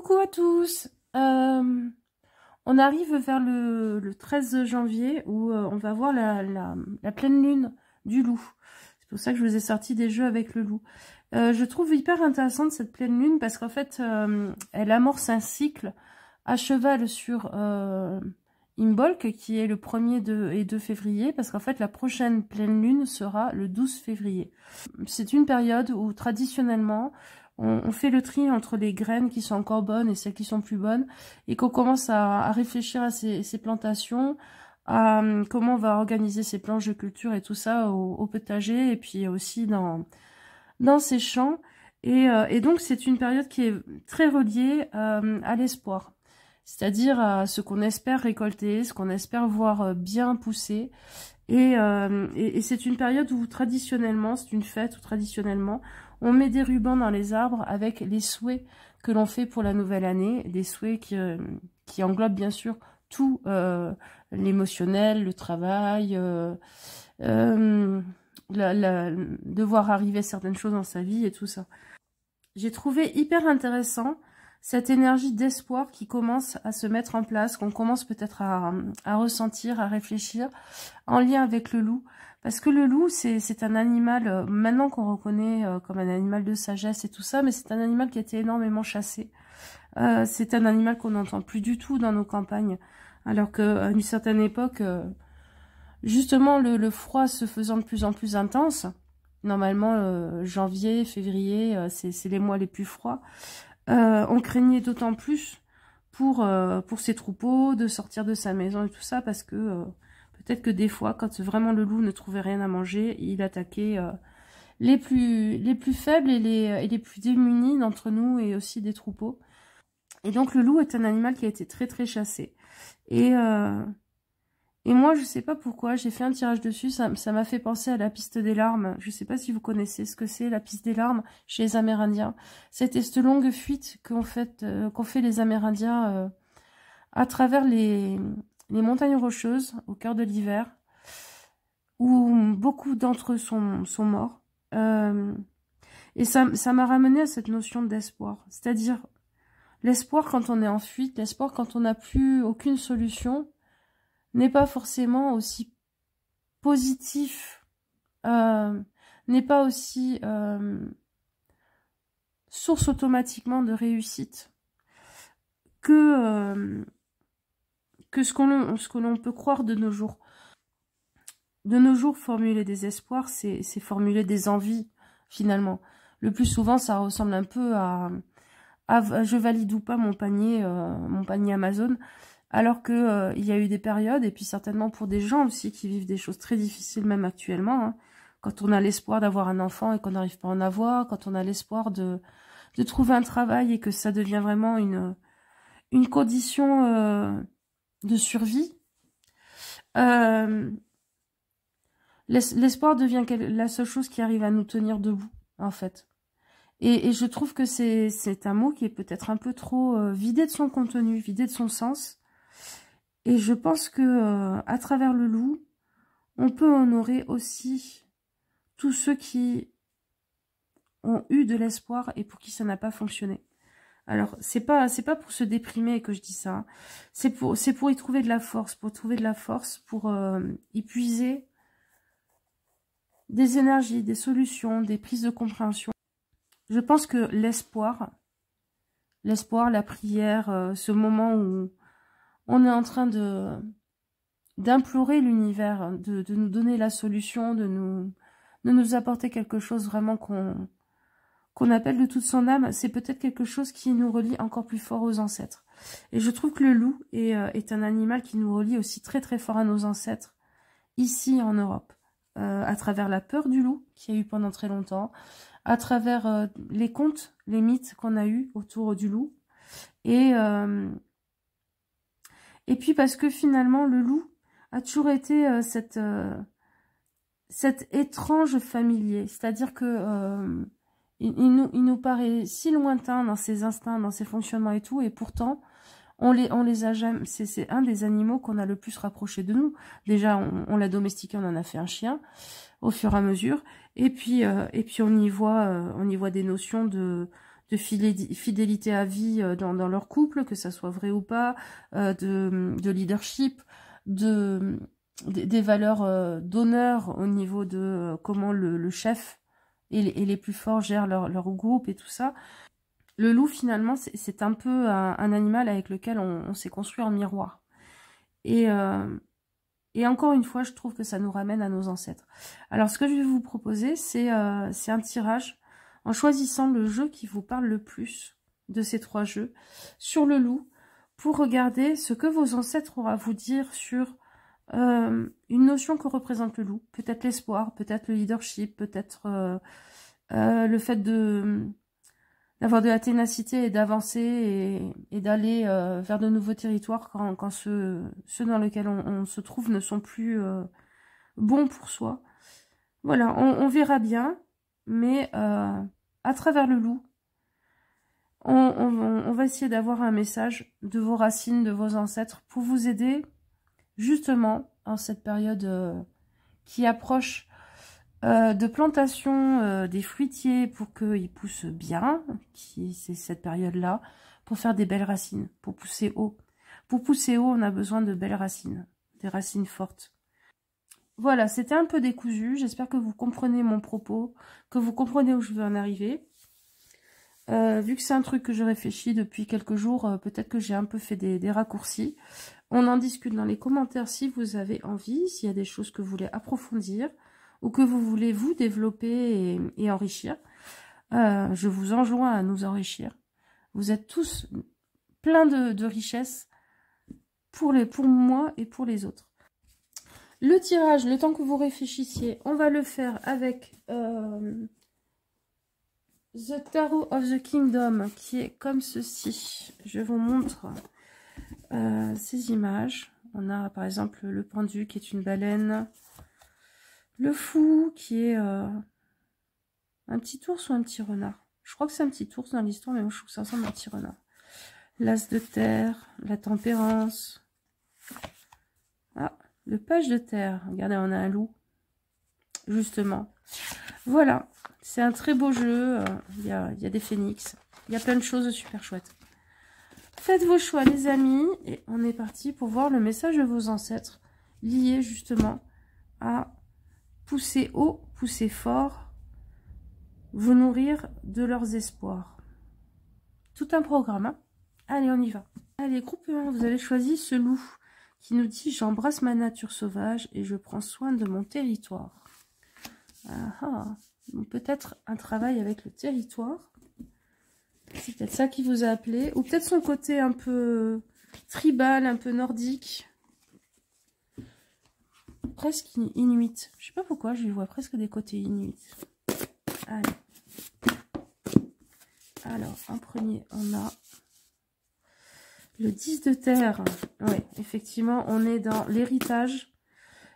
Coucou à tous. On arrive vers le 13 janvier où on va voir la pleine lune du loup. C'est pour ça que je vous ai sorti des jeux avec le loup. Je trouve hyper intéressante cette pleine lune parce qu'en fait, elle amorce un cycle à cheval sur Imbolc qui est le 1er et 2 février parce qu'en fait, la prochaine pleine lune sera le 12 février. C'est une période où traditionnellement, on fait le tri entre les graines qui sont encore bonnes et celles qui sont plus bonnes, et qu'on commence à réfléchir à ces plantations, à comment on va organiser ces planches de culture et tout ça au potager, et puis aussi dans ces champs. Et donc c'est une période qui est très reliée à l'espoir, c'est-à-dire à ce qu'on espère récolter, ce qu'on espère voir bien pousser. Et c'est une période où traditionnellement, c'est une fête où traditionnellement, on met des rubans dans les arbres avec les souhaits que l'on fait pour la nouvelle année, des souhaits qui englobent bien sûr tout l'émotionnel, le travail, de voir arriver certaines choses dans sa vie et tout ça. J'ai trouvé hyper intéressant cette énergie d'espoir qui commence à se mettre en place, qu'on commence peut-être à ressentir, à réfléchir, en lien avec le loup. Parce que le loup, c'est un animal, maintenant qu'on reconnaît comme un animal de sagesse et tout ça, mais c'est un animal qui a été énormément chassé. C'est un animal qu'on n'entend plus du tout dans nos campagnes. Alors qu'à une certaine époque, justement, le froid se faisant de plus en plus intense, normalement, janvier, février, c'est les mois les plus froids, on craignait d'autant plus pour ses troupeaux, de sortir de sa maison et tout ça, parce que peut-être que des fois, quand vraiment le loup ne trouvait rien à manger, il attaquait les plus faibles et les plus démunis d'entre nous et aussi des troupeaux. Et donc le loup est un animal qui a été très très chassé. Et moi, je sais pas pourquoi, j'ai fait un tirage dessus, ça m'a fait penser à la piste des larmes. Je sais pas si vous connaissez ce que c'est, la piste des larmes, chez les Amérindiens. C'était cette longue fuite qu'ont fait les Amérindiens à travers les montagnes rocheuses, au cœur de l'hiver, où beaucoup d'entre eux sont morts. Et ça m'a ramené à cette notion d'espoir. C'est-à-dire, l'espoir quand on est en fuite, l'espoir quand on n'a plus aucune solution, n'est pas forcément aussi positif, n'est pas aussi source automatiquement de réussite que ce que l'on peut croire de nos jours. De nos jours, formuler des espoirs, c'est formuler des envies, finalement. Le plus souvent, ça ressemble un peu à je valide ou pas mon panier Amazon. Alors que il y a eu des périodes, et puis certainement pour des gens aussi qui vivent des choses très difficiles, même actuellement, hein, quand on a l'espoir d'avoir un enfant et qu'on n'arrive pas à en avoir, quand on a l'espoir de trouver un travail et que ça devient vraiment une condition de survie, l'espoir devient la seule chose qui arrive à nous tenir debout, en fait. Et je trouve que c'est un mot qui est peut-être un peu trop vidé de son contenu, vidé de son sens. Et je pense que à travers le loup, on peut honorer aussi tous ceux qui ont eu de l'espoir et pour qui ça n'a pas fonctionné. Alors, c'est pas pour se déprimer que je dis ça. Hein. C'est pour y trouver de la force, pour y puiser des énergies, des solutions, des prises de compréhension. Je pense que l'espoir, la prière, ce moment où on est en train d'implorer l'univers, de nous donner la solution, de nous apporter quelque chose vraiment qu'on appelle de toute son âme, c'est peut-être quelque chose qui nous relie encore plus fort aux ancêtres. Et je trouve que le loup est un animal qui nous relie aussi très très fort à nos ancêtres, ici en Europe, à travers la peur du loup qu'il y a eu pendant très longtemps, à travers les contes, les mythes qu'on a eus autour du loup, et puis parce que finalement, le loup a toujours été cet étrange familier. C'est-à-dire que il nous paraît si lointain dans ses instincts, dans ses fonctionnements et tout. Et pourtant, on les a jamais... C'est un des animaux qu'on a le plus rapproché de nous. Déjà, on l'a domestiqué, on en a fait un chien au fur et à mesure. Et puis on y voit des notions de fidélité à vie dans leur couple, que ça soit vrai ou pas, de leadership, des valeurs d'honneur au niveau de comment le chef et les plus forts gèrent leur groupe et tout ça. Le loup, finalement, c'est un peu un animal avec lequel on s'est construit en miroir. Et encore une fois, je trouve que ça nous ramène à nos ancêtres. Alors, ce que je vais vous proposer, c'est un tirage en choisissant le jeu qui vous parle le plus de ces 3 jeux sur le loup, pour regarder ce que vos ancêtres auront à vous dire sur une notion que représente le loup. Peut-être l'espoir, peut-être le leadership, peut-être le fait d'avoir de la ténacité et d'avancer et d'aller vers de nouveaux territoires quand ceux dans lesquels on se trouve ne sont plus bons pour soi. Voilà, on verra bien, mais à travers le loup, on va essayer d'avoir un message de vos racines, de vos ancêtres, pour vous aider justement en cette période qui approche de plantation des fruitiers pour qu'ils poussent bien, c'est cette période-là, pour faire des belles racines, pour pousser haut. Pour pousser haut, on a besoin de belles racines, des racines fortes. Voilà, c'était un peu décousu, j'espère que vous comprenez mon propos, que vous comprenez où je veux en arriver. Vu que c'est un truc que je réfléchis depuis quelques jours, peut-être que j'ai un peu fait des raccourcis. On en discute dans les commentaires si vous avez envie, s'il y a des choses que vous voulez approfondir, ou que vous voulez vous développer et enrichir. Je vous enjoins à nous enrichir. Vous êtes tous pleins de richesses pour moi et pour les autres. Le tirage, le temps que vous réfléchissiez, on va le faire avec The Tarot of the Kingdom, qui est comme ceci. Je vous montre ces images. On a par exemple le pendu qui est une baleine. Le fou qui est un petit ours ou un petit renard. Je crois que c'est un petit ours dans l'histoire, mais moi je trouve que ça ressemble à un petit renard. L'as de terre, la tempérance. Ah, le page de terre. Regardez, on a un loup. Justement. Voilà. C'est un très beau jeu. Il y a des phénix. Il y a plein de choses super chouettes. Faites vos choix, les amis. Et on est parti pour voir le message de vos ancêtres. Lié justement à pousser haut, pousser fort. Vous nourrir de leurs espoirs. Tout un programme. Hein. Allez, on y va. Allez, groupe 1, vous avez choisi ce loup qui nous dit « J'embrasse ma nature sauvage et je prends soin de mon territoire. » Peut-être un travail avec le territoire. C'est peut-être ça qui vous a appelé. Ou peut-être son côté un peu tribal, un peu nordique. Presque inuit. Je sais pas pourquoi, je lui vois presque des côtés inuits. Allez. Alors, en premier, on a le 10 de terre. Oui, effectivement, on est dans l'héritage.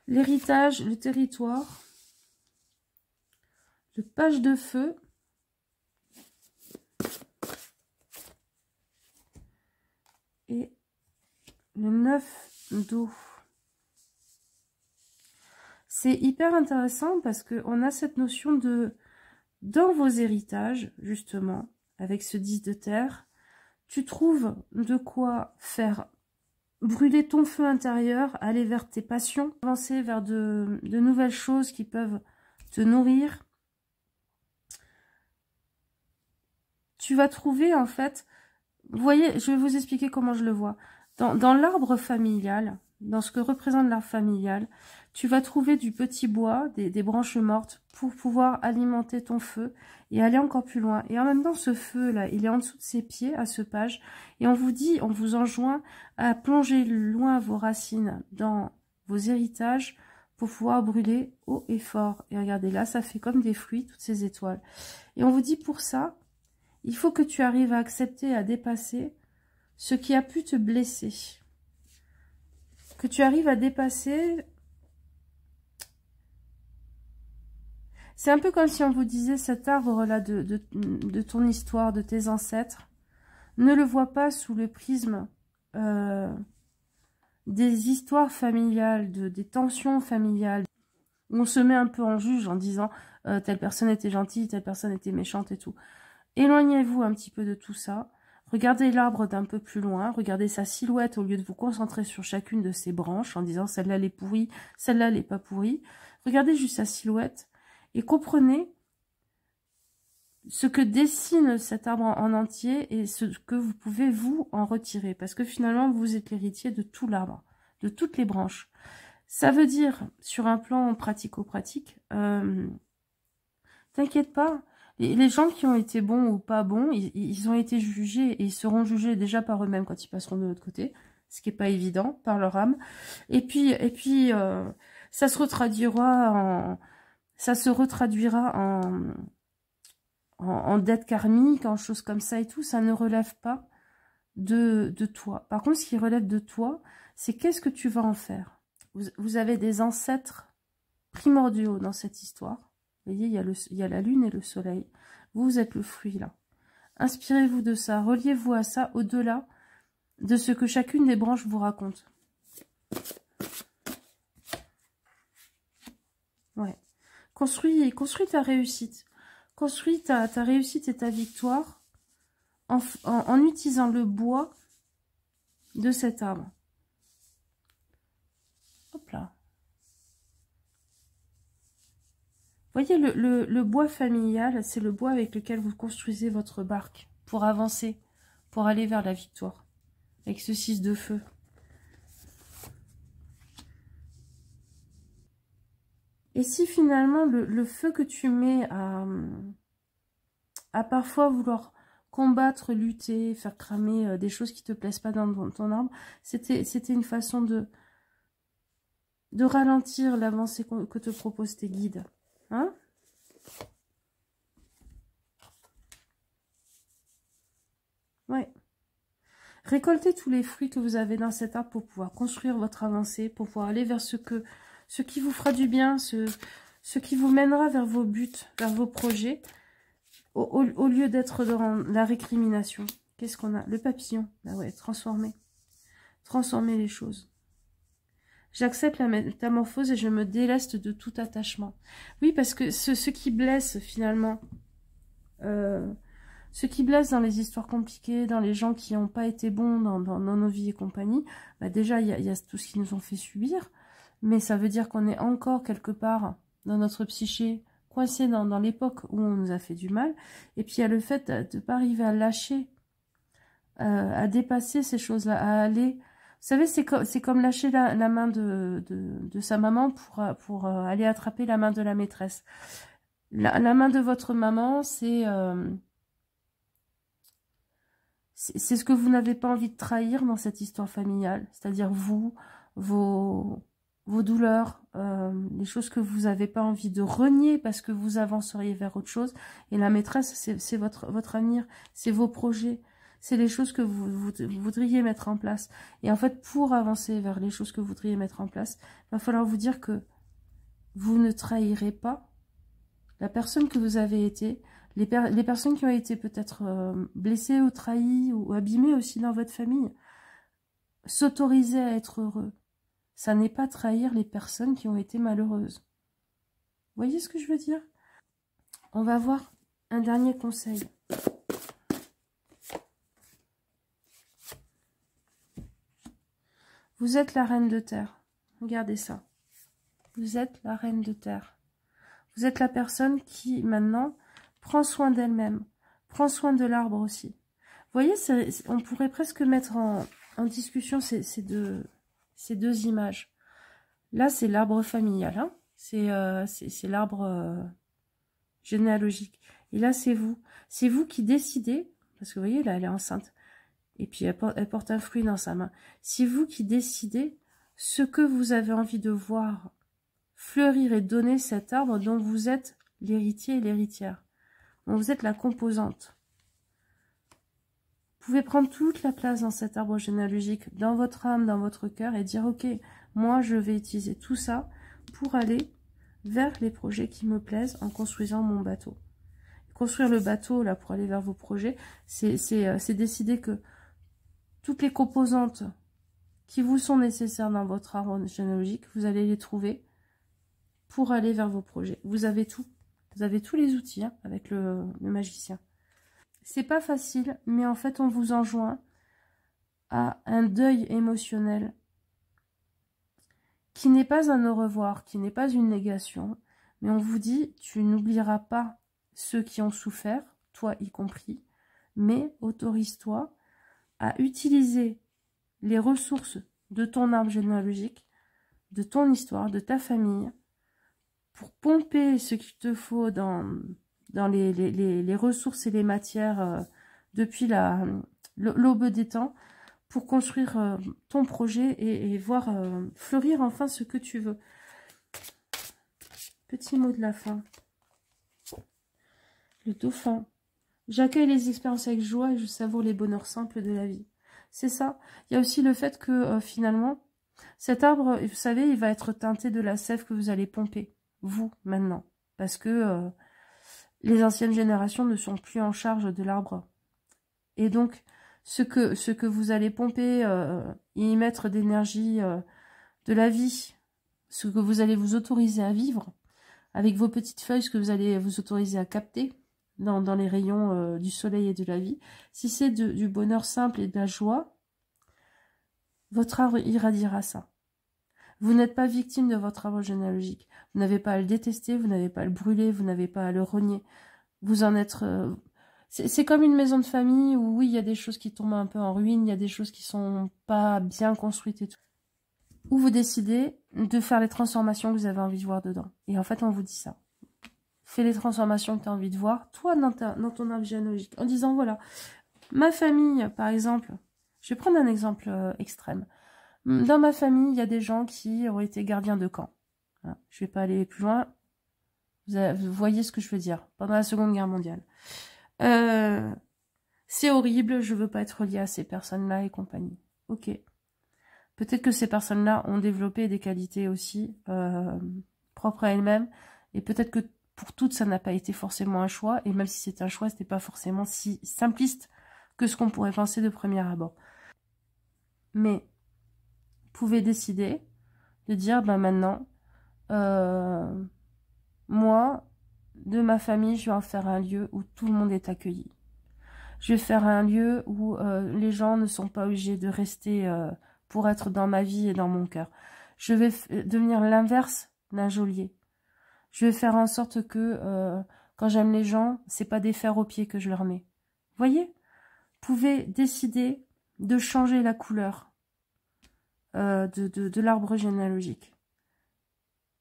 L'héritage, le territoire. Le page de feu. Et le 9 d'eau. C'est hyper intéressant parce qu'on a cette notion de, dans vos héritages, justement, avec ce 10 de terre, tu trouves de quoi faire brûler ton feu intérieur, aller vers tes passions, avancer vers de nouvelles choses qui peuvent te nourrir. Tu vas trouver, en fait, vous voyez, je vais vous expliquer comment je le vois. Dans l'arbre familial, dans ce que représente l'arbre familial, tu vas trouver du petit bois, des branches mortes, pour pouvoir alimenter ton feu et aller encore plus loin. Et en même temps, ce feu-là, il est en dessous de ses pieds, à ce page. Et on vous dit, on vous enjoint à plonger loin vos racines dans vos héritages pour pouvoir brûler haut et fort. Et regardez, là, ça fait comme des fruits, toutes ces étoiles. Et on vous dit, pour ça, il faut que tu arrives à accepter, à dépasser ce qui a pu te blesser. Que tu arrives à dépasser. C'est un peu comme si on vous disait, cet arbre-là de ton histoire, de tes ancêtres, ne le vois pas sous le prisme des histoires familiales, des tensions familiales. On se met un peu en juge en disant telle personne était gentille, telle personne était méchante et tout. Éloignez-vous un petit peu de tout ça. Regardez l'arbre d'un peu plus loin. Regardez sa silhouette au lieu de vous concentrer sur chacune de ses branches en disant celle-là elle est pourrie, celle-là elle n'est pas pourrie. Regardez juste sa silhouette et comprenez ce que dessine cet arbre en entier et ce que vous pouvez vous en retirer. Parce que finalement, vous êtes l'héritier de tout l'arbre, de toutes les branches. Ça veut dire, sur un plan pratico-pratique, t'inquiète pas, les gens qui ont été bons ou pas bons, ils ont été jugés et ils seront jugés déjà par eux-mêmes quand ils passeront de l'autre côté, ce qui n'est pas évident, par leur âme. Et puis ça se retraduira en dette karmique, en choses comme ça et tout. Ça ne relève pas de toi. Par contre, ce qui relève de toi, c'est qu'est-ce que tu vas en faire. Vous avez des ancêtres primordiaux dans cette histoire. Vous voyez, il y a la lune et le soleil. Vous êtes le fruit là. Inspirez-vous de ça, reliez-vous à ça au-delà de ce que chacune des branches vous raconte. Ouais. Construis ta réussite. Construis ta réussite et ta victoire en utilisant le bois de cet arbre. Hop là. Voyez, le bois familial, c'est le bois avec lequel vous construisez votre barque pour avancer, pour aller vers la victoire, avec ce 6 de feu. Et si finalement le feu que tu mets à parfois vouloir combattre, lutter, faire cramer des choses qui ne te plaisent pas dans ton arbre, c'était une façon de ralentir l'avancée que te proposent tes guides. Hein? Ouais. Récoltez tous les fruits que vous avez dans cet arbre pour pouvoir construire votre avancée, pour pouvoir aller vers ce qui vous fera du bien, ce qui vous mènera vers vos buts, vers vos projets, au lieu d'être dans la récrimination. Qu'est-ce qu'on a? Le papillon. Bah ouais, transformer. Transformer les choses. J'accepte la métamorphose et je me déleste de tout attachement. Oui, parce que ce qui blesse finalement, ce qui blesse dans les histoires compliquées, dans les gens qui n'ont pas été bons dans nos vies et compagnie, bah déjà il y a tout ce qu'ils nous ont fait subir, mais ça veut dire qu'on est encore quelque part dans notre psyché, coincé dans l'époque où on nous a fait du mal, et puis il y a le fait de ne pas arriver à lâcher, à dépasser ces choses-là, à aller... Vous savez, c'est comme lâcher la main de sa maman pour aller attraper la main de la maîtresse. La main de votre maman, c'est ce que vous n'avez pas envie de trahir dans cette histoire familiale. C'est-à-dire vous, vos douleurs, les choses que vous n'avez pas envie de renier parce que vous avanceriez vers autre chose. Et la maîtresse, c'est votre avenir, c'est vos projets. C'est les choses que vous voudriez mettre en place. Et en fait, pour avancer vers les choses que vous voudriez mettre en place, il va falloir vous dire que vous ne trahirez pas la personne que vous avez été, les personnes qui ont été peut-être blessées ou trahies ou abîmées aussi dans votre famille. S'autoriser à être heureux, ça n'est pas trahir les personnes qui ont été malheureuses. Vous voyez ce que je veux dire? On va voir un dernier conseil. Vous êtes la reine de terre. Regardez ça. Vous êtes la reine de terre. Vous êtes la personne qui, maintenant, prend soin d'elle-même. Prend soin de l'arbre aussi. Vous voyez, on pourrait presque mettre en discussion ces deux images. Là, c'est l'arbre familial. Hein, c'est l'arbre généalogique. Et là, c'est vous. C'est vous qui décidez, parce que vous voyez, là, elle est enceinte. Et puis, elle porte un fruit dans sa main. C'est vous qui décidez ce que vous avez envie de voir fleurir et donner cet arbre dont vous êtes l'héritier et l'héritière. Donc, vous êtes la composante. Vous pouvez prendre toute la place dans cet arbre généalogique, dans votre âme, dans votre cœur, et dire, ok, moi, je vais utiliser tout ça pour aller vers les projets qui me plaisent en construisant mon bateau. Construire le bateau, là, pour aller vers vos projets, c'est décider que toutes les composantes qui vous sont nécessaires dans votre arbre généalogique, vous allez les trouver pour aller vers vos projets. Vous avez tout. Vous avez tous les outils hein, avec le magicien. C'est pas facile, mais en fait, on vous enjoint à un deuil émotionnel qui n'est pas un au revoir, qui n'est pas une négation, mais on vous dit, tu n'oublieras pas ceux qui ont souffert, toi y compris, mais autorise-toi à utiliser les ressources de ton arbre généalogique, de ton histoire, de ta famille, pour pomper ce qu'il te faut dans les ressources et les matières depuis l'aube des temps, pour construire ton projet et voir fleurir enfin ce que tu veux. Petit mot de la fin. Le dauphin. J'accueille les expériences avec joie et je savoure les bonheurs simples de la vie. C'est ça. Il y a aussi le fait que finalement, cet arbre, vous savez, il va être teinté de la sève que vous allez pomper, vous, maintenant. Parce que les anciennes générations ne sont plus en charge de l'arbre. Et donc, ce que vous allez pomper, y mettre d'énergie de la vie, ce que vous allez vous autoriser à vivre, avec vos petites feuilles, ce que vous allez vous autoriser à capter dans les rayons du soleil et de la vie, si c'est du bonheur simple et de la joie, votre arbre irradiera ça. Vous n'êtes pas victime de votre arbre généalogique. Vous n'avez pas à le détester, vous n'avez pas à le brûler, vous n'avez pas à le renier. Vous en êtes... c'est comme une maison de famille où oui, il y a des choses qui tombent un peu en ruine, il y a des choses qui sont pas bien construites et tout. Où vous décidez de faire les transformations que vous avez envie de voir dedans. Et en fait, on vous dit ça. Fais les transformations que tu as envie de voir, toi, dans ton arbre généalogique. En disant, voilà, ma famille, par exemple, je vais prendre un exemple extrême. Dans ma famille, il y a des gens qui ont été gardiens de camp. Voilà. Je ne vais pas aller plus loin. Vous voyez ce que je veux dire. Pendant la Seconde Guerre mondiale. C'est horrible, je veux pas être liée à ces personnes-là et compagnie. Ok. Peut-être que ces personnes-là ont développé des qualités aussi propres à elles-mêmes. Et peut-être que pour toutes, ça n'a pas été forcément un choix. Et même si c'est un choix, c'était pas forcément si simpliste que ce qu'on pourrait penser de premier abord. Mais vous pouvez décider de dire, ben maintenant, moi, de ma famille, je vais en faire un lieu où tout le monde est accueilli. Je vais faire un lieu où les gens ne sont pas obligés de rester pour être dans ma vie et dans mon cœur. Je vais devenir l'inverse d'un geôlier. Je vais faire en sorte que quand j'aime les gens, c'est pas des fers aux pieds que je leur mets. Voyez? Vous pouvez décider de changer la couleur de l'arbre généalogique.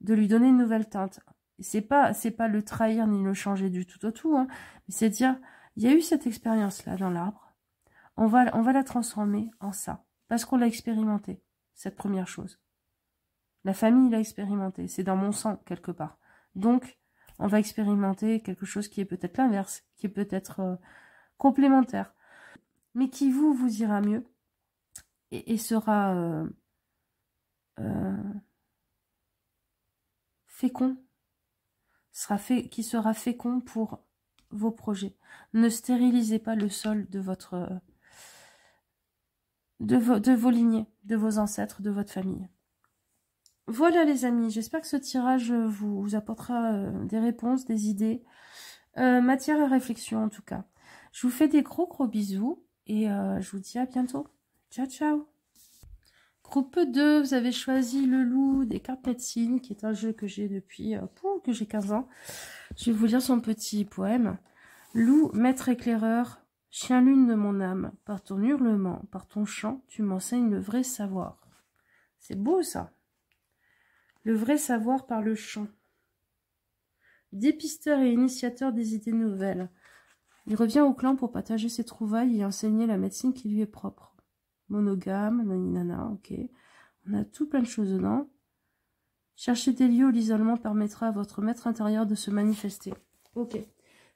De lui donner une nouvelle teinte. C'est pas le trahir ni le changer du tout au tout, hein, mais c'est dire, il y a eu cette expérience-là dans l'arbre, on va la transformer en ça, parce qu'on l'a expérimenté, cette première chose. La famille l'a expérimenté, c'est dans mon sang, quelque part. Donc, on va expérimenter quelque chose qui est peut-être l'inverse, qui est peut-être complémentaire, mais qui vous ira mieux, et sera fécond, qui sera fécond pour vos projets. Ne stérilisez pas le sol de vos lignées, de vos ancêtres, de votre famille. Voilà les amis, j'espère que ce tirage vous apportera des réponses, des idées, matière à réflexion en tout cas. Je vous fais des gros bisous et je vous dis à bientôt. Ciao ciao. Groupe 2, vous avez choisi le loup des cartes médecine, qui est un jeu que j'ai depuis que j'ai 15 ans. Je vais vous lire son petit poème. Loup, maître éclaireur, chien lune de mon âme, par ton hurlement, par ton chant, tu m'enseignes le vrai savoir. C'est beau ça. Le vrai savoir par le chant. Dépisteur et initiateur des idées nouvelles. Il revient au clan pour partager ses trouvailles et enseigner la médecine qui lui est propre. Monogame, naninana, ok. On a tout plein de choses dedans. Chercher des lieux où l'isolement permettra à votre maître intérieur de se manifester. Ok.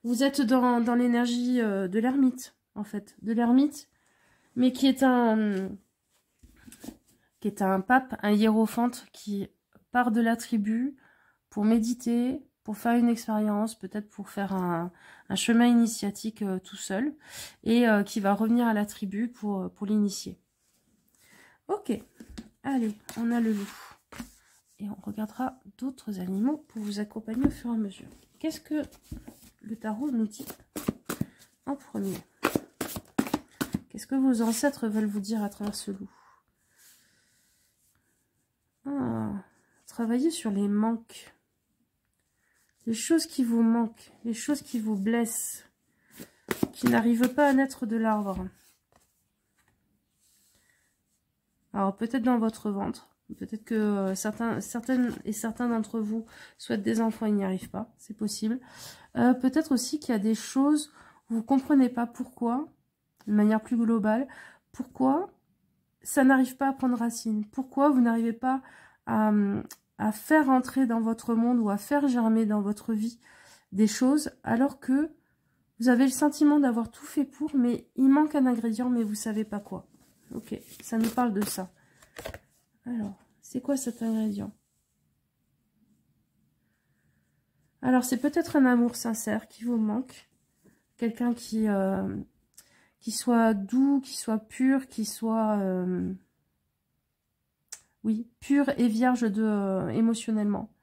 Vous êtes dans l'énergie de l'ermite, en fait. De l'ermite, mais qui est un pape, un hiérophante qui part de la tribu pour méditer, pour faire une expérience, peut-être pour faire un chemin initiatique tout seul, et qui va revenir à la tribu pour l'initier. Ok, allez, on a le loup. Et on regardera d'autres animaux pour vous accompagner au fur et à mesure. Qu'est-ce que le tarot nous dit en premier. Qu'est-ce que vos ancêtres veulent vous dire à travers ce loup? Travaillez sur les manques. Les choses qui vous manquent, les choses qui vous blessent, qui n'arrivent pas à naître de l'arbre. Alors peut-être dans votre ventre, peut-être que certains d'entre vous souhaitent des enfants et n'y arrivent pas, c'est possible. Peut-être aussi qu'il y a des choses où vous ne comprenez pas pourquoi, de manière plus globale, pourquoi ça n'arrive pas à prendre racine, pourquoi vous n'arrivez pas à faire entrer dans votre monde ou à faire germer dans votre vie des choses, alors que vous avez le sentiment d'avoir tout fait pour, mais il manque un ingrédient, mais vous ne savez pas quoi. Ok, ça nous parle de ça. Alors, c'est quoi cet ingrédient? Alors, c'est peut-être un amour sincère qui vous manque. Quelqu'un qui soit doux, qui soit pur, qui soit... oui, pur et vierge émotionnellement.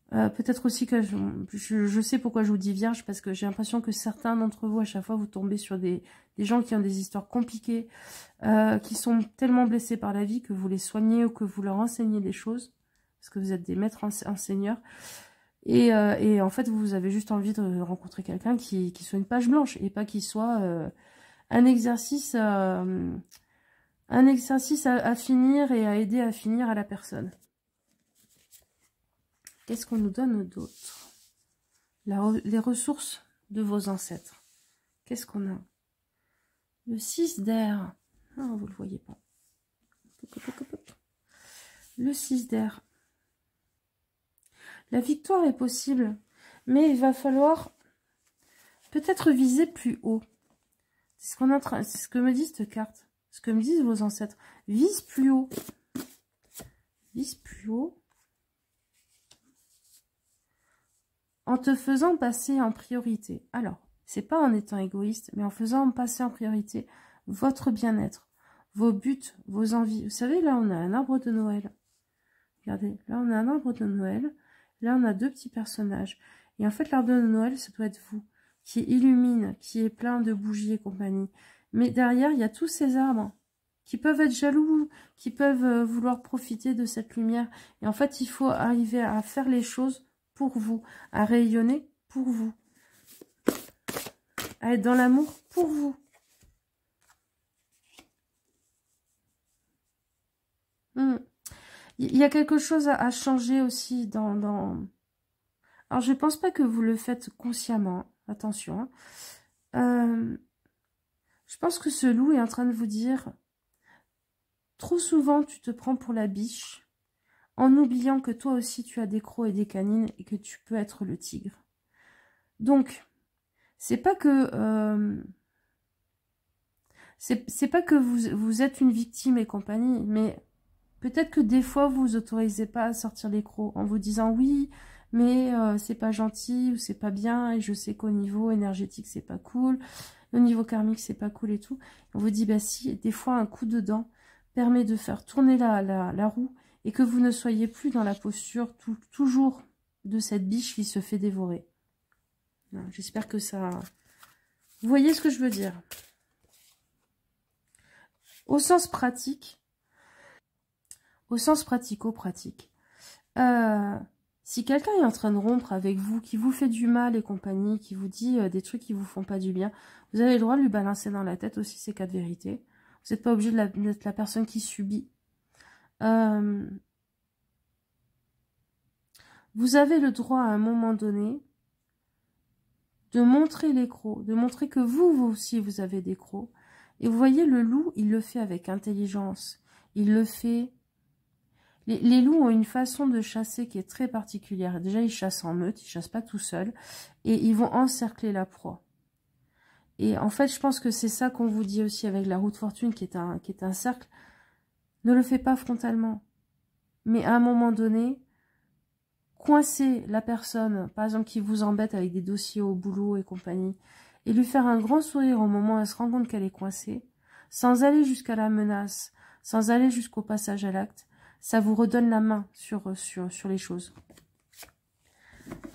Peut-être aussi que je sais pourquoi je vous dis vierge, parce que j'ai l'impression que certains d'entre vous, à chaque fois, vous tombez sur des gens qui ont des histoires compliquées, qui sont tellement blessés par la vie que vous les soignez ou que vous leur enseignez des choses, parce que vous êtes des maîtres enseigneurs. Et en fait, vous avez juste envie de rencontrer quelqu'un qui soit une page blanche, et pas qui soit un exercice à finir et à aider à finir à la personne. Qu'est-ce qu'on nous donne d'autre? Les ressources de vos ancêtres. Qu'est-ce qu'on a? Le 6 d'air. Ah, vous ne le voyez pas. Le 6 d'air. La victoire est possible, mais il va falloir peut-être viser plus haut. C'est ce que me dit cette carte. Ce que me disent vos ancêtres. Vise plus haut. Vise plus haut. En te faisant passer en priorité. Alors, c'est pas en étant égoïste, mais en faisant passer en priorité votre bien-être, vos buts, vos envies. Vous savez, là, on a un arbre de Noël. Regardez, là, on a un arbre de Noël. Là, on a deux petits personnages. Et en fait, l'arbre de Noël, ça doit être vous, qui illumine, qui est plein de bougies et compagnie. Mais derrière, il y a tous ces arbres qui peuvent être jaloux, qui peuvent vouloir profiter de cette lumière. Et en fait, il faut arriver à faire les choses pour vous, à rayonner pour vous, à être dans l'amour pour vous. Il y a quelque chose à changer aussi dans... Alors, je ne pense pas que vous le faites consciemment, attention. Je pense que ce loup est en train de vous dire, trop souvent, tu te prends pour la biche, en oubliant que toi aussi, tu as des crocs et des canines et que tu peux être le tigre. Donc, c'est pas que... c'est pas que vous êtes une victime et compagnie, mais peut-être que des fois, vous vous autorisez pas à sortir les crocs en vous disant oui, mais c'est pas gentil ou c'est pas bien, et je sais qu'au niveau énergétique, c'est pas cool, au niveau karmique, c'est pas cool et tout. On vous dit, bah si, des fois, un coup de dent permet de faire tourner la roue et que vous ne soyez plus dans la posture toujours de cette biche qui se fait dévorer. J'espère que ça... Vous voyez ce que je veux dire? Au sens pratique, au sens pratico-pratique, si quelqu'un est en train de rompre avec vous, qui vous fait du mal et compagnie, qui vous dit des trucs qui vous font pas du bien, vous avez le droit de lui balancer dans la tête aussi ces 4 vérités. Vous n'êtes pas obligé d'être la personne qui subit. Vous avez le droit à un moment donné de montrer les crocs, de montrer que vous aussi vous avez des crocs. Et vous voyez, le loup, il le fait avec intelligence. Il le fait... Les loups ont une façon de chasser qui est très particulière. Déjà, ils chassent en meute, ils ne chassent pas tout seuls. Et ils vont encercler la proie. Et en fait, je pense que c'est ça qu'on vous dit aussi avec la roue de fortune, qui est un cercle. Ne le fais pas frontalement. Mais à un moment donné, coincer la personne, par exemple, qui vous embête avec des dossiers au boulot et compagnie, et lui faire un grand sourire au moment où elle se rend compte qu'elle est coincée, sans aller jusqu'à la menace, sans aller jusqu'au passage à l'acte, ça vous redonne la main sur les choses.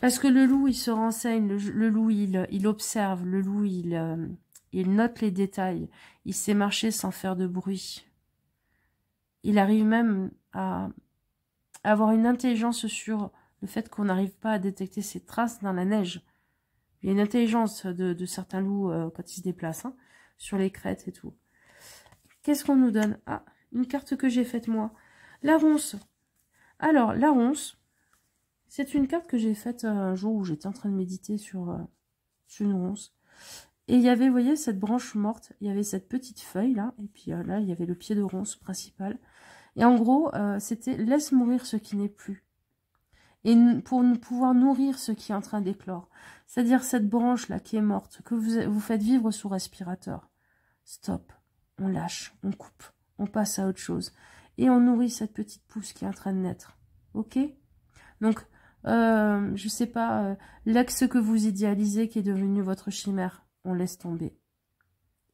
Parce que le loup, il se renseigne, le loup, il observe, le loup, il note les détails. Il sait marcher sans faire de bruit. Il arrive même à avoir une intelligence sur le fait qu'on n'arrive pas à détecter ses traces dans la neige. Il y a une intelligence de certains loups quand ils se déplacent, hein, sur les crêtes et tout. Qu'est-ce qu'on nous donne? Ah, une carte que j'ai faite moi. La ronce. Alors, la ronce, c'est une carte que j'ai faite un jour où j'étais en train de méditer sur une ronce. Et il y avait, vous voyez, cette branche morte, il y avait cette petite feuille là, et puis là, il y avait le pied de ronce principal. Et en gros, c'était « laisse mourir ce qui n'est plus ». Et pour pouvoir nourrir ce qui est en train d'éclore. C'est-à-dire cette branche-là qui est morte, que vous faites vivre sous respirateur. Stop, on lâche, on coupe, on passe à autre chose. Et on nourrit cette petite pousse qui est en train de naître. Ok? Donc, je sais pas, l'ex que vous idéalisez qui est devenu votre chimère, on laisse tomber.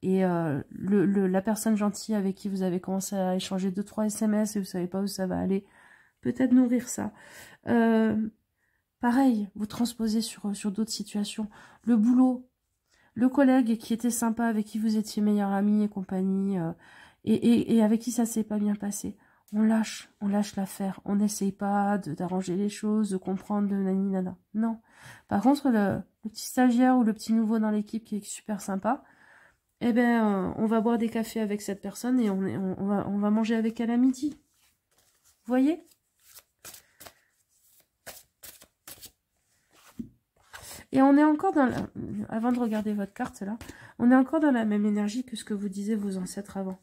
Et la personne gentille avec qui vous avez commencé à échanger 2-3 SMS et vous savez pas où ça va aller, peut-être nourrir ça. Pareil, vous transposez sur d'autres situations. Le boulot, le collègue qui était sympa, avec qui vous étiez meilleur ami et compagnie, et avec qui ça s'est pas bien passé. On lâche l'affaire. On n'essaye pas d'arranger les choses, de comprendre, de nani nana. Non. Par contre, le petit stagiaire ou le petit nouveau dans l'équipe qui est super sympa, eh ben, on va boire des cafés avec cette personne et on va manger avec elle à midi. Vous voyez? Et on est encore dans la... Avant de regarder votre carte, là, on est encore dans la même énergie que ce que vous disiez vos ancêtres avant.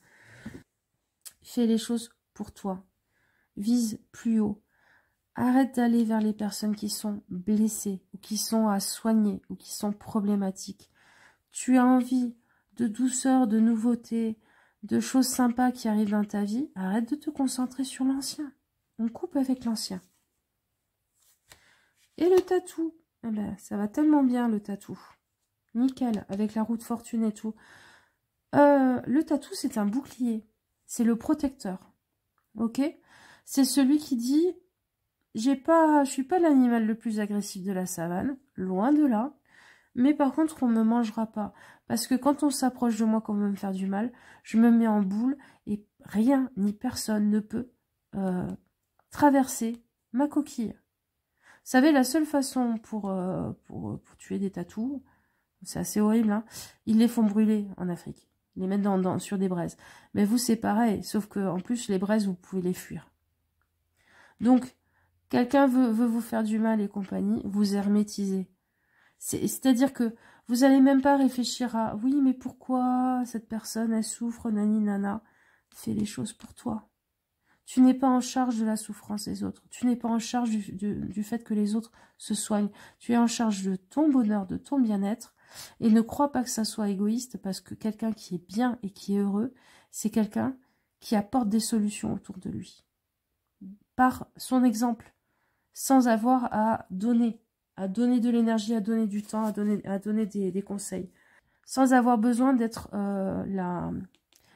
Fais les choses pour toi. Vise plus haut. Arrête d'aller vers les personnes qui sont blessées, ou qui sont à soigner, ou qui sont problématiques. Tu as envie de douceur, de nouveauté, de choses sympas qui arrivent dans ta vie. Arrête de te concentrer sur l'ancien. On coupe avec l'ancien. Et le tatou. Eh ben, ça va tellement bien, le tatou. Nickel, avec la roue de fortune et tout. Le tatou, c'est un bouclier. C'est le protecteur. Ok? C'est celui qui dit, je suis pas l'animal le plus agressif de la savane. Loin de là. Mais par contre, on ne me mangera pas. Parce que quand on s'approche de moi qu'on veut me faire du mal, je me mets en boule et rien ni personne ne peut traverser ma coquille. Vous savez, la seule façon pour tuer des tatous, c'est assez horrible, hein, ils les font brûler en Afrique. Ils les mettent sur des braises. Mais vous, c'est pareil, sauf que en plus, les braises, vous pouvez les fuir. Donc, quelqu'un veut vous faire du mal et compagnie, vous hermétisez. C'est-à-dire que vous n'allez même pas réfléchir à « oui, mais pourquoi cette personne, elle souffre, nani, nana ?» Fais les choses pour toi. Tu n'es pas en charge de la souffrance des autres. Tu n'es pas en charge du fait que les autres se soignent. Tu es en charge de ton bonheur, de ton bien-être. Et ne crois pas que ça soit égoïste, parce que quelqu'un qui est bien et qui est heureux, c'est quelqu'un qui apporte des solutions autour de lui. Par son exemple, sans avoir à donner de l'énergie, à donner du temps, à donner des conseils. Sans avoir besoin d'être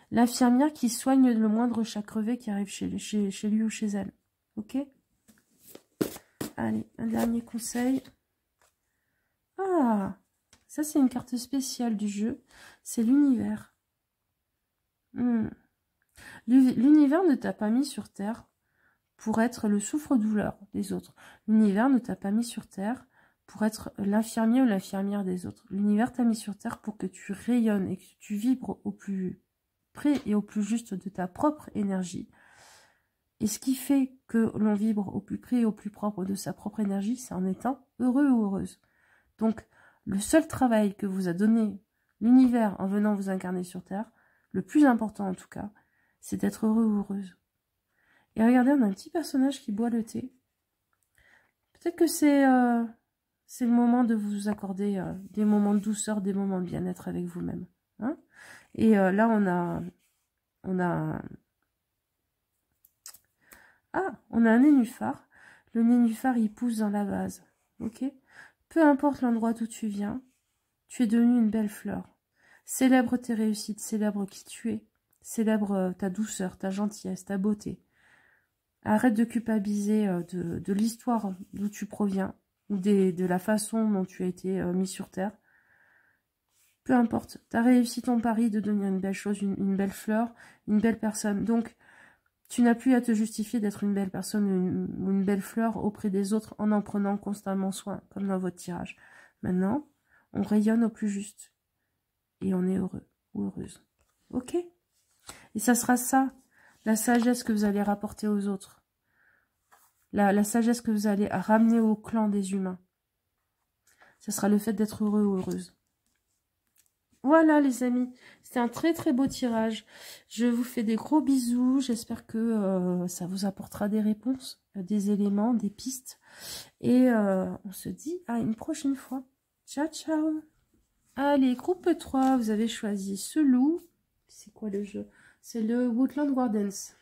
l'infirmière qui soigne le moindre chat crevé qui arrive chez lui ou chez elle. Ok? Allez, un dernier conseil. Ah, ça c'est une carte spéciale du jeu. C'est l'univers. L'univers ne t'a pas mis sur Terre pour être le souffre-douleur des autres. L'univers ne t'a pas mis sur Terre pour être l'infirmier ou l'infirmière des autres. L'univers t'a mis sur Terre pour que tu rayonnes et que tu vibres au plus près et au plus juste de ta propre énergie. Et ce qui fait que l'on vibre au plus près et au plus propre de sa propre énergie, c'est en étant heureux ou heureuse. Donc, le seul travail que vous a donné l'univers en venant vous incarner sur Terre, le plus important en tout cas, c'est d'être heureux ou heureuse. Et regardez, on a un petit personnage qui boit le thé. Peut-être que c'est le moment de vous accorder des moments de douceur, des moments de bien-être avec vous-même. Hein, et là, on a un nénuphar. Le nénuphar, il pousse dans la vase. Ok? Peu importe l'endroit d'où tu viens, tu es devenu une belle fleur. Célèbre tes réussites, célèbre qui tu es. Célèbre ta douceur, ta gentillesse, ta beauté. Arrête de culpabiliser de l'histoire d'où tu proviens. ou de la façon dont tu as été mis sur terre. Peu importe, tu as réussi ton pari de devenir une belle chose, une belle fleur, une belle personne. Donc, tu n'as plus à te justifier d'être une belle personne ou une belle fleur auprès des autres en prenant constamment soin, comme dans votre tirage. Maintenant, on rayonne au plus juste. Et on est heureux ou heureuse. Ok? Et ça sera ça, la sagesse que vous allez rapporter aux autres. La sagesse que vous allez ramener au clan des humains. Ça sera le fait d'être heureux ou heureuse. Voilà les amis, c'était un très très beau tirage. Je vous fais des gros bisous, j'espère que ça vous apportera des réponses, des éléments, des pistes. Et on se dit à une prochaine fois. Ciao ciao. Allez, groupe 3, vous avez choisi ce loup. C'est quoi le jeu? C'est le Woodland Gardens.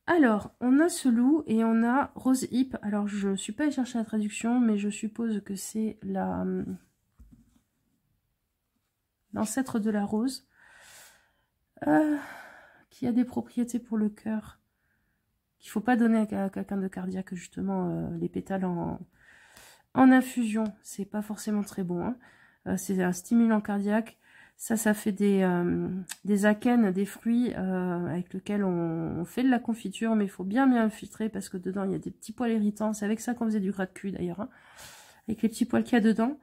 Alors, on a ce loup et on a Rose Hip. Alors, je ne suis pas allée chercher la traduction, mais je suppose que c'est l'ancêtre de la rose, qui a des propriétés pour le cœur, qu'il ne faut pas donner à quelqu'un de cardiaque, justement, les pétales en infusion, c'est pas forcément très bon, hein. C'est un stimulant cardiaque, ça fait des akènes, des fruits avec lesquels on fait de la confiture, mais il faut bien filtrer parce que dedans il y a des petits poils irritants, c'est avec ça qu'on faisait du gras de cul d'ailleurs, hein, avec les petits poils qu'il y a dedans.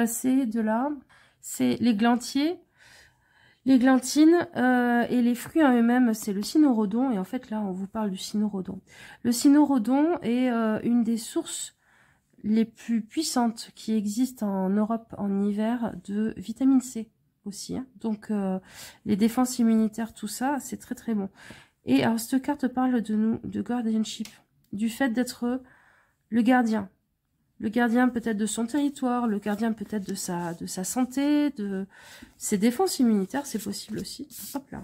C'est l'églantine et les fruits en eux-mêmes, c'est le cynorrhodon. Et en fait, là, on vous parle du cynorrhodon. Le cynorrhodon est une des sources les plus puissantes qui existent en Europe en hiver de vitamine C aussi. Hein. Donc, les défenses immunitaires, tout ça, c'est très très bon. Et alors, cette carte parle de guardianship, du fait d'être le gardien. Le gardien peut-être de son territoire, le gardien peut-être de sa santé, de ses défenses immunitaires, c'est possible aussi. Hop là,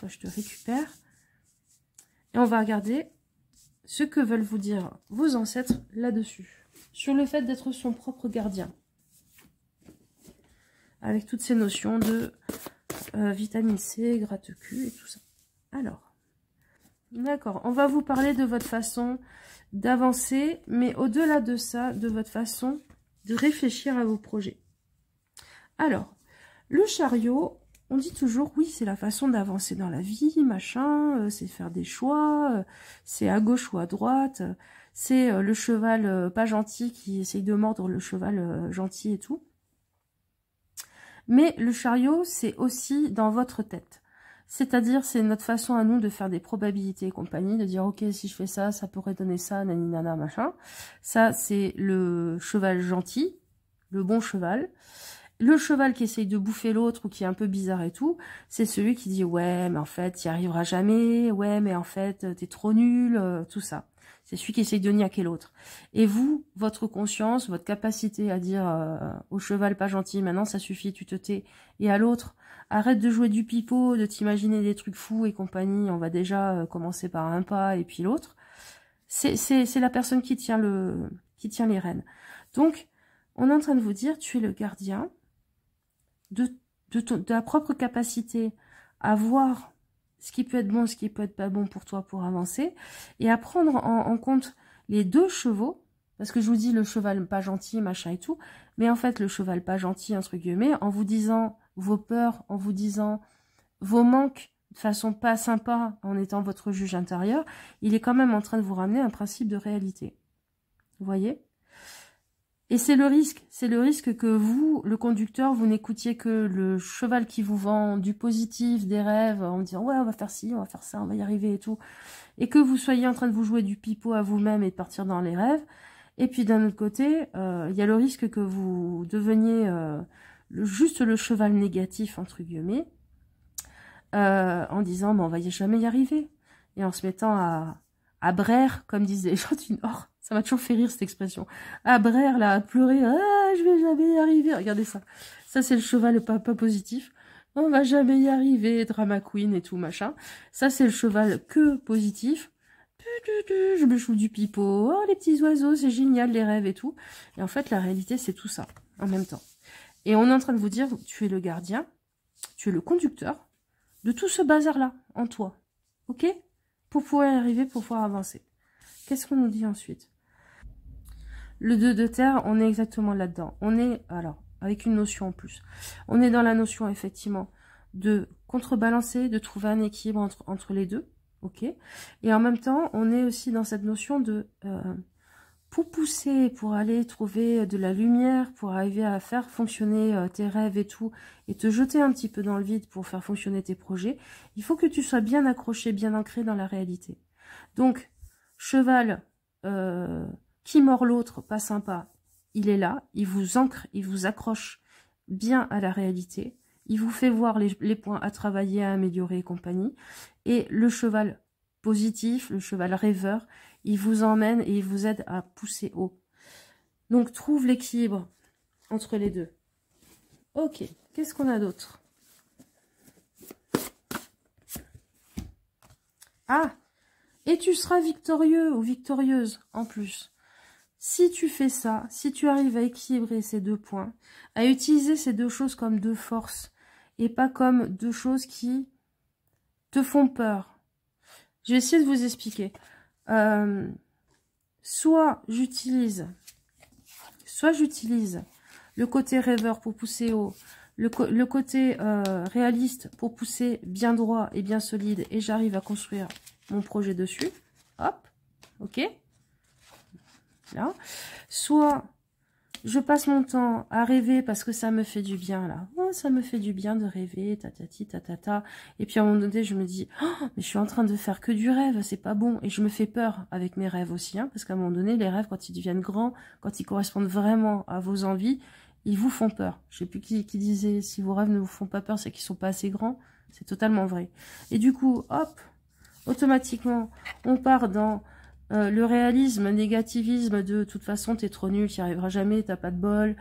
je te récupère. Et on va regarder ce que veulent vous dire vos ancêtres là-dessus. Sur le fait d'être son propre gardien. Avec toutes ces notions de vitamine C, gratte-cul et tout ça. Alors, d'accord, on va vous parler de votre façon d'avancer, mais au-delà de ça, de votre façon de réfléchir à vos projets. Alors, le chariot, on dit toujours, oui, c'est la façon d'avancer dans la vie, machin, c'est faire des choix, c'est à gauche ou à droite, c'est le cheval pas gentil qui essaye de mordre le cheval gentil et tout. Mais le chariot, c'est aussi dans votre tête. C'est-à-dire, c'est notre façon à nous de faire des probabilités et compagnie, de dire, ok, si je fais ça, ça pourrait donner ça, naninana, machin. Ça, c'est le cheval gentil, le bon cheval. Le cheval qui essaye de bouffer l'autre ou qui est un peu bizarre et tout, c'est celui qui dit, ouais, mais en fait, tu n'y arriveras jamais, ouais, mais en fait, t'es trop nul, tout ça. C'est celui qui essaye de niaquer l'autre. Et vous, votre conscience, votre capacité à dire au cheval pas gentil, maintenant ça suffit, tu te tais, et à l'autre, arrête de jouer du pipeau, de t'imaginer des trucs fous et compagnie. On va déjà commencer par un pas et puis l'autre. C'est la personne qui tient les rênes. Donc, on est en train de vous dire, tu es le gardien de ta propre capacité à voir ce qui peut être bon, ce qui peut être pas bon pour toi pour avancer, et à prendre en compte les deux chevaux, parce que je vous dis le cheval pas gentil, machin et tout, mais en fait le cheval pas gentil, entre guillemets, en vous disant vos peurs, en vous disant vos manques de façon pas sympa, en étant votre juge intérieur, il est quand même en train de vous ramener un principe de réalité. Vous voyez? Et c'est le risque que vous, le conducteur, vous n'écoutiez que le cheval qui vous vend du positif, des rêves, en disant ouais, on va faire ci, on va faire ça, on va y arriver et tout, et que vous soyez en train de vous jouer du pipeau à vous-même et de partir dans les rêves. Et puis d'un autre côté, il y a le risque que vous deveniez juste le cheval négatif, entre guillemets, en disant on va jamais y arriver, et en se mettant à braire, comme disent les gens du Nord. Ça m'a toujours fait rire cette expression. À braire, là, à pleurer, ah, je vais jamais y arriver. Regardez ça. Ça, c'est le cheval pas positif. On va jamais y arriver, drama queen et tout, machin. Ça, c'est le cheval que positif. Je me joue du pipeau. Oh, les petits oiseaux, c'est génial, les rêves et tout. Et en fait, la réalité, c'est tout ça, en même temps. Et on est en train de vous dire, tu es le gardien, tu es le conducteur de tout ce bazar-là, en toi. Ok? Pour pouvoir y arriver, pour pouvoir avancer. Qu'est-ce qu'on nous dit ensuite? Le 2 de terre, on est exactement là-dedans. On est, alors, avec une notion en plus. On est dans la notion, effectivement, de contrebalancer, de trouver un équilibre entre les deux. Ok. Et en même temps, on est aussi dans cette notion de... pour pousser, pour aller trouver de la lumière, pour arriver à faire fonctionner tes rêves et tout, et te jeter un petit peu dans le vide pour faire fonctionner tes projets, il faut que tu sois bien accroché, bien ancré dans la réalité. Donc, cheval qui mord l'autre, pas sympa, il est là, il vous ancre, il vous accroche bien à la réalité, il vous fait voir les points à travailler, à améliorer et compagnie, et le cheval positif, le cheval rêveur, il vous emmène et il vous aide à pousser haut. Donc, trouve l'équilibre entre les deux. Ok, qu'est-ce qu'on a d'autre? Ah, et tu seras victorieux ou victorieuse en plus. Si tu fais ça, si tu arrives à équilibrer ces deux points, à utiliser ces deux choses comme deux forces et pas comme deux choses qui te font peur. Je vais essayer de vous expliquer. Soit j'utilise le côté rêveur pour pousser haut, le côté réaliste pour pousser bien droit et bien solide, et j'arrive à construire mon projet dessus. Hop, ok. Là. Soit je passe mon temps à rêver parce que ça me fait du bien, là. Oh, ça me fait du bien de rêver, tatati, tatata. Et puis à un moment donné, je me dis, oh, mais je suis en train de faire que du rêve, c'est pas bon. Et je me fais peur avec mes rêves aussi, hein, parce qu'à un moment donné, les rêves, quand ils deviennent grands, quand ils correspondent vraiment à vos envies, ils vous font peur. Je sais plus qui disait, si vos rêves ne vous font pas peur, c'est qu'ils sont pas assez grands. C'est totalement vrai. Et du coup, hop, automatiquement, on part dans... le réalisme, négativisme de toute façon t'es trop nul, t'y arriveras jamais, t'as pas de bol,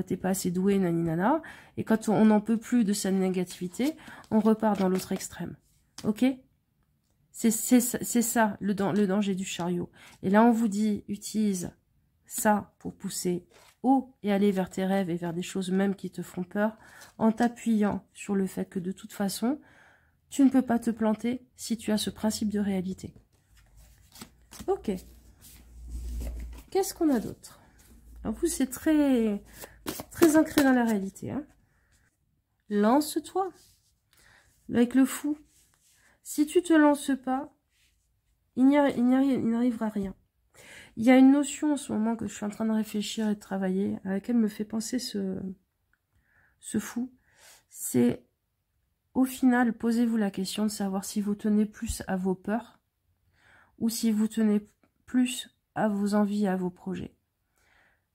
t'es pas assez doué, naninana. Et quand on n'en peut plus de cette négativité, on repart dans l'autre extrême. Ok? C'est ça le danger du chariot. Et là on vous dit, utilise ça pour pousser haut et aller vers tes rêves et vers des choses même qui te font peur, en t'appuyant sur le fait que de toute façon, tu ne peux pas te planter si tu as ce principe de réalité. Ok. Qu'est-ce qu'on a d'autre? Alors vous, c'est très ancré dans la réalité. Hein. Lance-toi. Avec le fou. Si tu te lances pas, il n'arrivera rien. Il y a une notion en ce moment que je suis en train de réfléchir et de travailler, à laquelle me fait penser ce fou. C'est, au final, posez-vous la question de savoir si vous tenez plus à vos peurs ou si vous tenez plus à vos envies et à vos projets.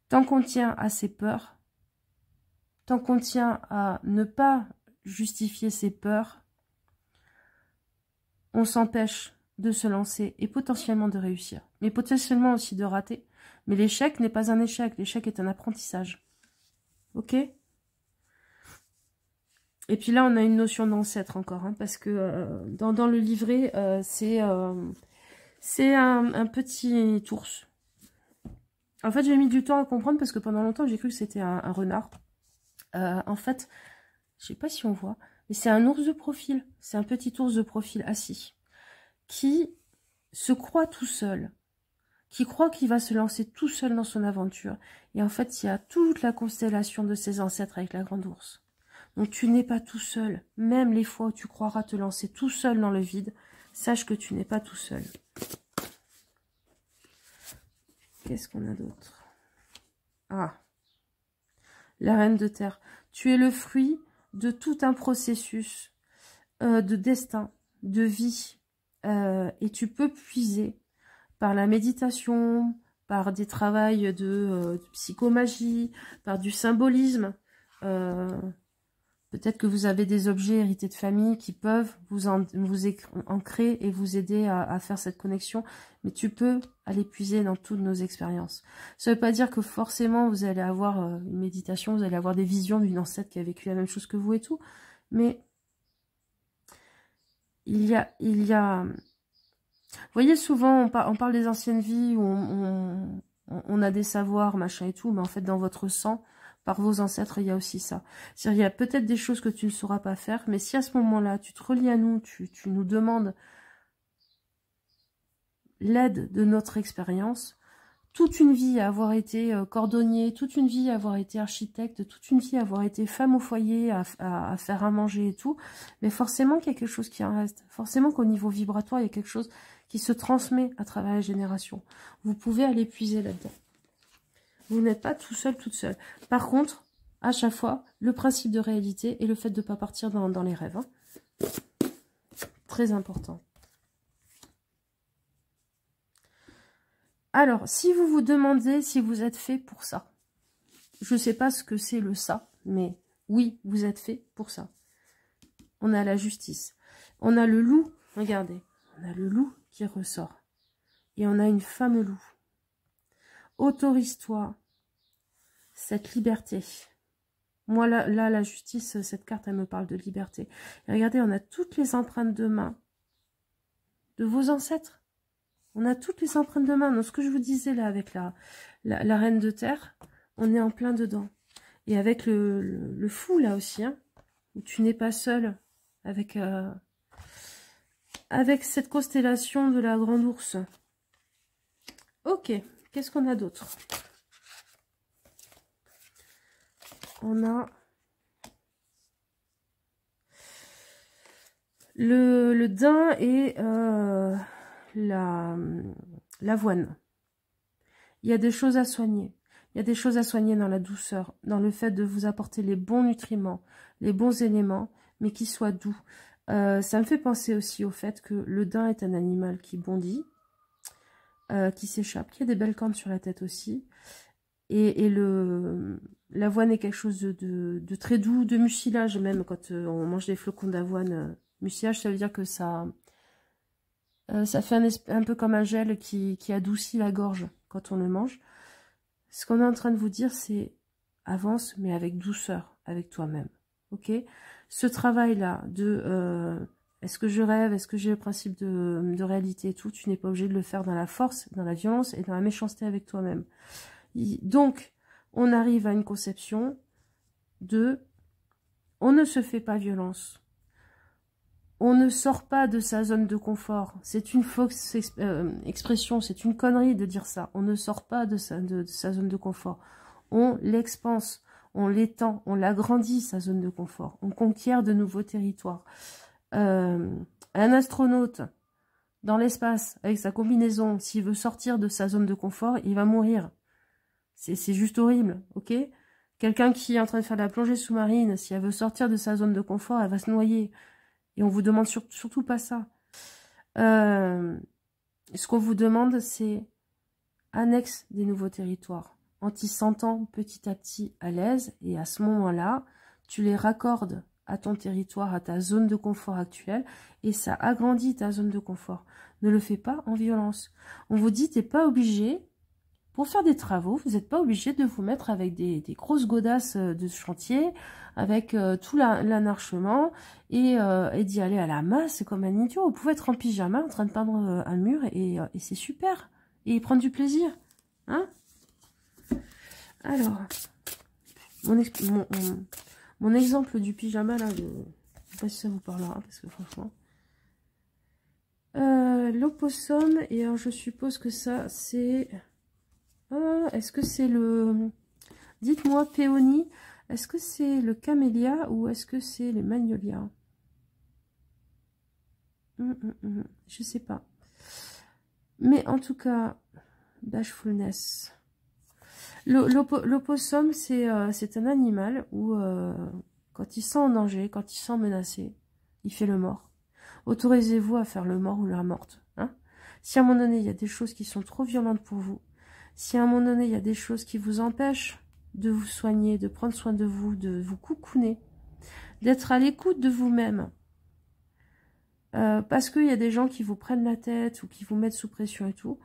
Tant qu'on tient à ses peurs, tant qu'on tient à ne pas justifier ses peurs, on s'empêche de se lancer et potentiellement de réussir. Mais potentiellement aussi de rater. Mais l'échec n'est pas un échec, l'échec est un apprentissage. Ok? Et puis là, on a une notion d'ancêtre encore, hein, parce que dans le livret, c'est un petit ours. En fait, j'ai mis du temps à comprendre parce que pendant longtemps, j'ai cru que c'était un renard. En fait, je sais pas si on voit, mais c'est un ours de profil. C'est un petit ours de profil assis qui se croit tout seul, qui croit qu'il va se lancer tout seul dans son aventure. Et en fait, il y a toute la constellation de ses ancêtres avec la grande ours. Donc, tu n'es pas tout seul. Même les fois où tu croiras te lancer tout seul dans le vide, sache que tu n'es pas tout seul. Qu'est-ce qu'on a d'autre? Ah, la reine de terre. Tu es le fruit de tout un processus de destin, de vie. Et tu peux puiser par la méditation, par des travails de psychomagie, par du symbolisme. Peut-être que vous avez des objets hérités de famille qui peuvent vous ancrer et vous aider à faire cette connexion. Mais tu peux aller puiser dans toutes nos expériences. Ça ne veut pas dire que forcément vous allez avoir une méditation, vous allez avoir des visions d'une ancêtre qui a vécu la même chose que vous et tout. Mais il y a... Vous voyez, souvent, on parle des anciennes vies où on a des savoirs, machin et tout, mais en fait, dans votre sang, par vos ancêtres, il y a aussi ça. C'est-à-dire, il y a peut-être des choses que tu ne sauras pas faire, mais si à ce moment-là, tu te relis à nous, tu nous demandes l'aide de notre expérience, toute une vie à avoir été cordonnier, toute une vie à avoir été architecte, toute une vie à avoir été femme au foyer, à faire à manger et tout, mais forcément qu'il y a quelque chose qui en reste. Forcément qu'au niveau vibratoire, il y a quelque chose qui se transmet à travers les générations. Vous pouvez aller puiser là-dedans. Vous n'êtes pas tout seul, toute seule. Par contre, à chaque fois, le principe de réalité et le fait de ne pas partir dans les rêves. Hein. Très important. Alors, si vous vous demandez si vous êtes fait pour ça, je ne sais pas ce que c'est le ça, mais oui, vous êtes fait pour ça. On a la justice. On a le loup, regardez, on a le loup qui ressort. Et on a une femme loup. Autorise-toi cette liberté. Moi, là, la justice, cette carte, elle me parle de liberté. Et regardez, on a toutes les empreintes de main de vos ancêtres. On a toutes les empreintes de main. Donc, ce que je vous disais là avec la reine de terre, on est en plein dedans. Et avec le fou là aussi, hein, où tu n'es pas seul avec cette constellation de la grande ours. Ok, qu'est-ce qu'on a d'autre? On a le daim et l'avoine. Il y a des choses à soigner. Il y a des choses à soigner dans la douceur, dans le fait de vous apporter les bons nutriments, les bons éléments, mais qui soient doux. Ça me fait penser aussi au fait que le daim est un animal qui bondit, qui s'échappe, qui a des belles cornes sur la tête aussi. Et l'avoine est quelque chose de très doux, de mucilage même, quand on mange des flocons d'avoine. Mucilage, ça veut dire que ça fait un peu comme un gel qui adoucit la gorge quand on le mange. Ce qu'on est en train de vous dire, c'est avance, mais avec douceur, avec toi-même. Ok? Ce travail-là de est-ce que je rêve, est-ce que j'ai le principe de réalité et tout, tu n'es pas obligé de le faire dans la force, dans la violence et dans la méchanceté avec toi-même. Donc, on arrive à une conception de on ne se fait pas violence. On ne sort pas de sa zone de confort. C'est une fausse expression, c'est une connerie de dire ça. On ne sort pas de sa zone de confort. On l'expanse, on l'étend, on l'agrandit, sa zone de confort. On conquiert de nouveaux territoires. Un astronaute dans l'espace, avec sa combinaison, s'il veut sortir de sa zone de confort, il va mourir. C'est juste horrible, ok? Quelqu'un qui est en train de faire de la plongée sous-marine, si elle veut sortir de sa zone de confort, elle va se noyer. Et on vous demande surtout pas ça. Ce qu'on vous demande, c'est annexe des nouveaux territoires. En t'y sentant petit à petit à l'aise. Et à ce moment-là, tu les raccordes à ton territoire, à ta zone de confort actuelle. Et ça agrandit ta zone de confort. Ne le fais pas en violence. On vous dit, t'es pas obligé. Pour faire des travaux, vous n'êtes pas obligé de vous mettre avec des grosses godasses de chantier, avec tout l'anarchement, et d'y aller à la masse, c'est comme un idiot. Vous pouvez être en pyjama en train de peindre un mur, et c'est super. Et prendre du plaisir. Hein? Alors, mon exemple du pyjama, là, je ne sais pas si ça vous parlera, parce que franchement... l'opossum, et alors je suppose que ça, c'est... est-ce que c'est le... Dites-moi, péonie, est-ce que c'est le camélia ou est-ce que c'est les magnolias? Je sais pas. Mais en tout cas, bashfulness. L'opossum, c'est un animal où, quand il sent en danger, quand il sent menacé, il fait le mort. Autorisez-vous à faire le mort ou la morte. Hein? Si à un moment donné, il y a des choses qui sont trop violentes pour vous, si à un moment donné, il y a des choses qui vous empêchent de vous soigner, de prendre soin de vous coucouner, d'être à l'écoute de vous-même, parce qu'il y a des gens qui vous prennent la tête ou qui vous mettent sous pression et tout,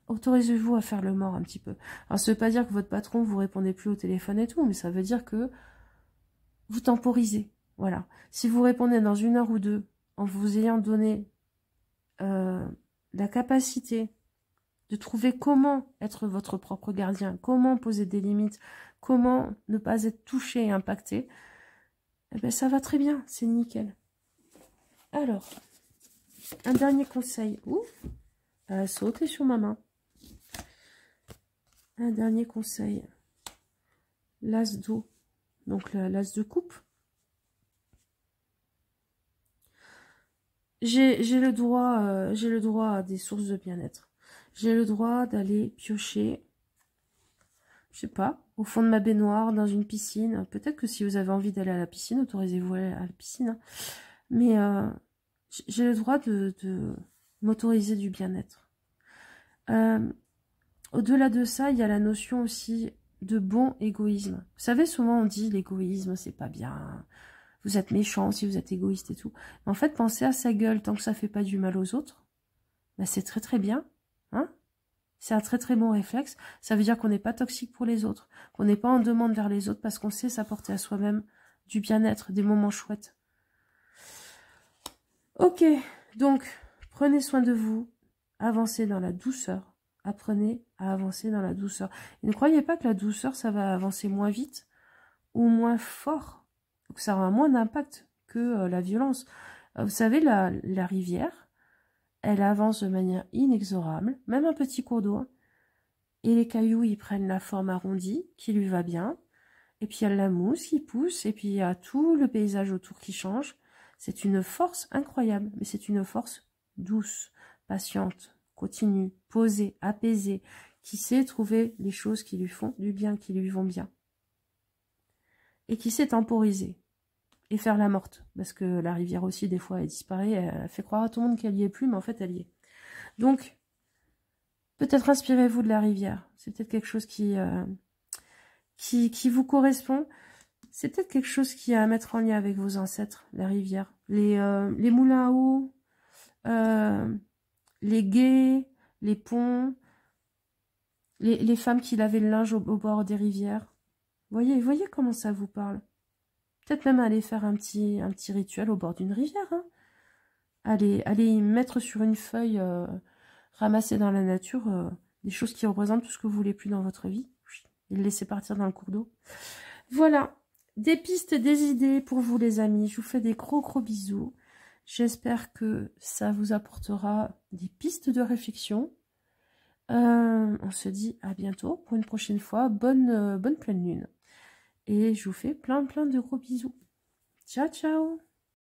autorisez-vous à faire le mort un petit peu. Alors, ça ne veut pas dire que votre patron vous répondez plus au téléphone et tout, mais ça veut dire que vous temporisez. Voilà. Si vous répondez dans 1 heure ou 2, en vous ayant donné la capacité de trouver comment être votre propre gardien, comment poser des limites, comment ne pas être touché et impacté, eh bien ça va très bien, c'est nickel. Alors, un dernier conseil. Ouh, elle a sauté sur ma main. Un dernier conseil. L'as d'eau. Donc l'as de coupe. J'ai le droit à des sources de bien-être. J'ai le droit d'aller piocher, je sais pas, au fond de ma baignoire, dans une piscine. Peut-être que si vous avez envie d'aller à la piscine, autorisez-vous à aller à la piscine. Hein. Mais j'ai le droit de m'autoriser du bien-être. Au-delà de ça, il y a la notion aussi de bon égoïsme. Vous savez, souvent on dit l'égoïsme, c'est pas bien. Vous êtes méchant si vous êtes égoïste et tout. Mais en fait, pensez à sa gueule tant que ça fait pas du mal aux autres. Ben, c'est très très bien. Hein, c'est un très très bon réflexe. Ça veut dire qu'on n'est pas toxique pour les autres. Qu'on n'est pas en demande vers les autres parce qu'on sait s'apporter à soi-même du bien-être, des moments chouettes. Ok, donc prenez soin de vous. Avancez dans la douceur. Apprenez à avancer dans la douceur. Et ne croyez pas que la douceur, ça va avancer moins vite ou moins fort. Donc ça aura moins d'impact que la violence. Vous savez, la rivière, elle avance de manière inexorable, même un petit cours d'eau. Et les cailloux, ils prennent la forme arrondie, qui lui va bien. Et puis il y a la mousse qui pousse, et puis il y a tout le paysage autour qui change. C'est une force incroyable, mais c'est une force douce, patiente, continue, posée, apaisée, qui sait trouver les choses qui lui font du bien, qui lui vont bien. Et qui sait temporiser. Et faire la morte, parce que la rivière aussi, des fois, elle disparaît, elle fait croire à tout le monde qu'elle y est plus, mais en fait, elle y est. Donc, peut-être inspirez-vous de la rivière. C'est peut-être quelque chose qui vous correspond. C'est peut-être quelque chose qui a à mettre en lien avec vos ancêtres, la rivière. Les moulins à eau, les gués, les ponts, les femmes qui lavaient le linge au bord des rivières. Voyez comment ça vous parle. Peut-être même aller faire un petit rituel au bord d'une rivière. Hein. Allez y mettre sur une feuille ramassée dans la nature des choses qui représentent tout ce que vous voulez plus dans votre vie. Et le laisser partir dans le cours d'eau. Voilà, des pistes, des idées pour vous les amis. Je vous fais des gros bisous. J'espère que ça vous apportera des pistes de réflexion. On se dit à bientôt pour une prochaine fois. Bonne pleine lune. Et je vous fais plein de gros bisous. Ciao, ciao!